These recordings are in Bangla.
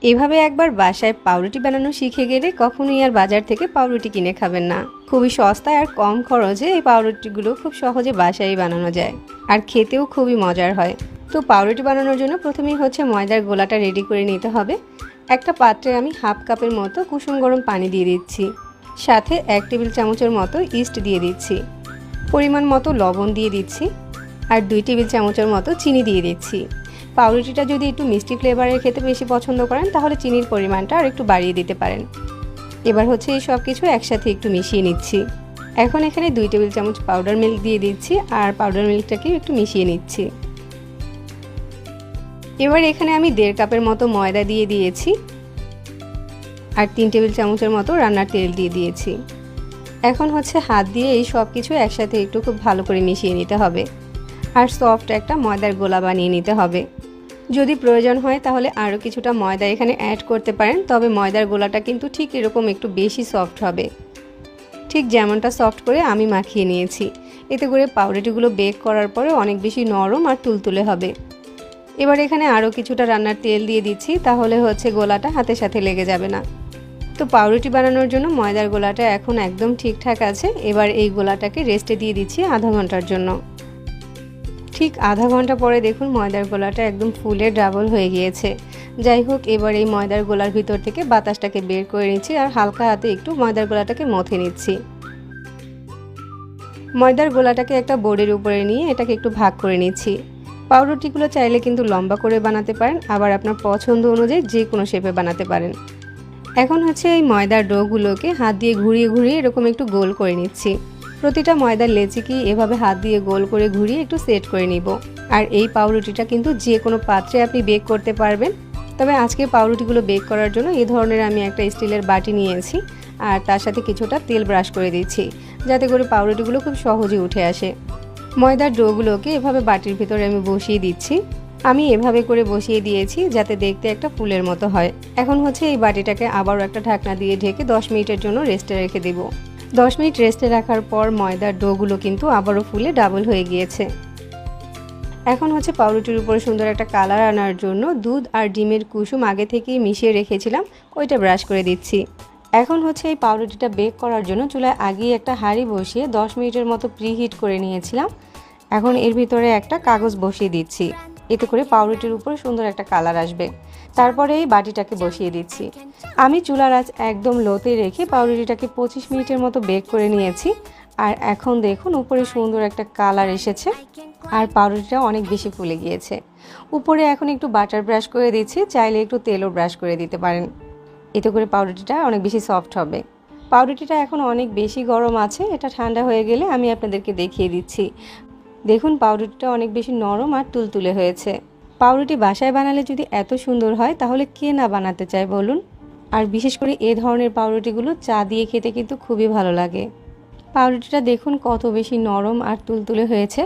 এভাবে একবার বাসায় পাউরুটি বানানো শিখে গেলে কখনোই আর বাজার থেকে পাউরুটি কিনে খাবেন না। খুবই সস্তায় আর কম খরচে এই পাউরুটিগুলো খুব সহজে বাসায় বানানো যায়, আর খেতেও খুবই মজার হয়। তো পাউরুটি বানানোর জন্য প্রথমেই ময়দার গোলাটা রেডি করে নিতে হবে। একটা পাত্রে আমি হাফ কাপের মতো কুসুম গরম পানি দিয়ে দিচ্ছি, সাথে 1 টেবিল চামচের মতো ইস্ট দিয়ে দিচ্ছি, পরিমাণ মতো লবণ দিয়ে দিচ্ছি, আর 2 টেবিল চামচের মতো চিনি দিয়ে দিচ্ছি। পাউরুটিটা যদি একটু মিষ্টি ফ্লেভারের খেতে বেশি পছন্দ করেন তাহলে চিনির পরিমাণটা আর একটু বাড়িয়ে দিতে পারেন। এবার এই সব কিছু একসাথে একটু মিশিয়ে নিচ্ছি। এখন এখানে 2 টেবিল চামচ পাউডার মিল্ক দিয়ে দিচ্ছি, আর পাউডার মিল্কটাকে একটু মিশিয়ে নিচ্ছি। এবার এখানে আমি 1.5 কাপের মতো ময়দা দিয়ে দিয়েছি, আর 3 টেবিল চামচের মতো রান্নার তেল দিয়ে দিয়েছি। এখন হাত দিয়ে এই সব কিছু একসাথে একটু খুব ভালো করে মিশিয়ে নিতে হবে, আর সফট একটা ময়দার গোলা বানিয়ে নিতে হবে। যদি প্রয়োজন হয় তাহলে আরও কিছুটা ময়দা এখানে অ্যাড করতে পারেন, তবে ময়দার গোলাটা কিন্তু ঠিক এরকম একটু বেশি সফট হবে, ঠিক যেমনটা সফট করে আমি মাখিয়ে নিয়েছি। এতে করে পাউরুটিগুলো বেক করার পরে অনেক বেশি নরম আর তুলতুলে হবে। এবার এখানে আরও কিছুটা রান্নার তেল দিয়ে দিচ্ছি, তাহলে গোলাটা হাতের সাথে লেগে যাবে না। তো পাউরুটি বানানোর জন্য ময়দার গোলাটা এখন একদম ঠিকঠাক আছে। এবার এই গোলাটাকে রেস্টে দিয়ে দিচ্ছি আধা ঘন্টার জন্য। ঠিক আধা ঘন্টা পরে দেখুন ময়দার গোলাটা একদম ফুলে ডাবল হয়ে গিয়েছে। যাই হোক, এবার এই ময়দার গোলার ভিতর থেকে বাতাসটাকে বের করে নিচ্ছি, আর হালকা হাতে একটু ময়দার গোলাটাকে মথে নিচ্ছি। ময়দার গোলাটাকে একটা বোর্ডের উপরে নিয়ে এটাকে একটু ভাগ করে নিচ্ছি। পাউরুটিগুলো চাইলে কিন্তু লম্বা করে বানাতে পারেন, আবার আপনার পছন্দ অনুযায়ী যে কোনো শেপে বানাতে পারেন। এখন এই ময়দার ডোগুলোকে হাত দিয়ে ঘুরিয়ে ঘুরিয়ে এরকম একটু গোল করে নিচ্ছি। প্রতিটা ময়দার লেচিকে এভাবে হাত দিয়ে গোল করে ঘুরিয়ে একটু সেট করে নিব। আর এই পাউরুটিটা কিন্তু যে কোনো পাত্রে আপনি বেক করতে পারবেন। তবে আজকে পাউরুটিগুলো বেক করার জন্য এই ধরনের আমি একটা স্টিলের বাটি নিয়েছি, আর তার সাথে কিছুটা তেল ব্রাশ করে দিচ্ছি, যাতে করে পাউরুটিগুলো খুব সহজে উঠে আসে। ময়দার ডোগুলোকে এভাবে বাটির ভিতরে আমি বসিয়ে দিচ্ছি। আমি এভাবে করে বসিয়ে দিয়েছি যাতে দেখতে একটা ফুলের মতো হয়। এখন এই বাটিটাকে আবারও একটা ঢাকনা দিয়ে ঢেকে 10 মিনিটের জন্য রেস্টে রেখে দেব। 10 মিনিট রেস্টে রাখার পর ময়দার ডোগুলো কিন্তু আবারও ফুলে ডাবল হয়ে গিয়েছে। এখন পাউরুটির উপরে সুন্দর একটা কালার আনার জন্য দুধ আর ডিমের কুসুম আগে থেকেই মিশিয়ে রেখেছিলাম, ওইটা ব্রাশ করে দিচ্ছি। এখন এই পাউরুটিটা বেক করার জন্য চুলায় আগেই একটা হাঁড়ি বসিয়ে 10 মিনিটের মতো প্রিহিট করে নিয়েছিলাম। এখন এর ভিতরে একটা কাগজ বসিয়ে দিচ্ছি, এতে করে পাউরুটির উপরে সুন্দর একটা কালার আসবে। তারপরে এই বাটিটাকে বসিয়ে দিচ্ছি। আমি চুলার আঁচ একদম লোতে রেখে পাউরুটিটাকে 25 মিনিটের মতো বেক করে নিয়েছি। আর এখন দেখুন উপরে সুন্দর একটা কালার এসেছে, আর পাউরুটিটা অনেক বেশি ফুলে গিয়েছে। উপরে এখন একটু বাটার ব্রাশ করে দিচ্ছি, চাইলে একটু তেলও ব্রাশ করে দিতে পারেন, এতে করে পাউরুটিটা অনেক বেশি সফট হবে। পাউরুটিটা এখন অনেক বেশি গরম আছে, এটা ঠান্ডা হয়ে গেলে আমি আপনাদেরকে দেখিয়ে দিচ্ছি। দেখুন পাউরুটিটা অনেক বেশি নরম আর তুলতুলে হয়েছে। পাউরুটি বাসায় বানালে যদি এত সুন্দর হয় তাহলে কে না বানাতে চায় বলুন। আর বিশেষ করে এই ধরনের পাউরুটিগুলো চা দিয়ে খেতে কিন্তু খুবই ভালো লাগে। পাউরুটিটা দেখুন কত বেশি নরম আর তুলতুলে হয়েছে।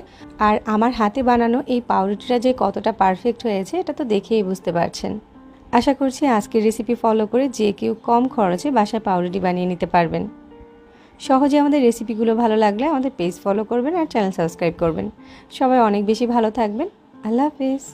আর আমার হাতে বানানো এই পাউরুটিটা যে কতটা পারফেক্ট হয়েছে এটা তো দেখেই বুঝতে পারছেন। আশা করছি আজকের রেসিপি ফলো করে যে কেউ কম খরচে বাসায় পাউরুটি বানিয়ে নিতে পারবেন। সহজে আমাদের রেসিপিগুলো ভালো লাগলে আমাদের পেজ ফলো করবেন আর চ্যানেল সাবস্ক্রাইব করবেন। সবাই অনেক বেশি ভালো থাকবেন। আল্লাহ হাফেজ।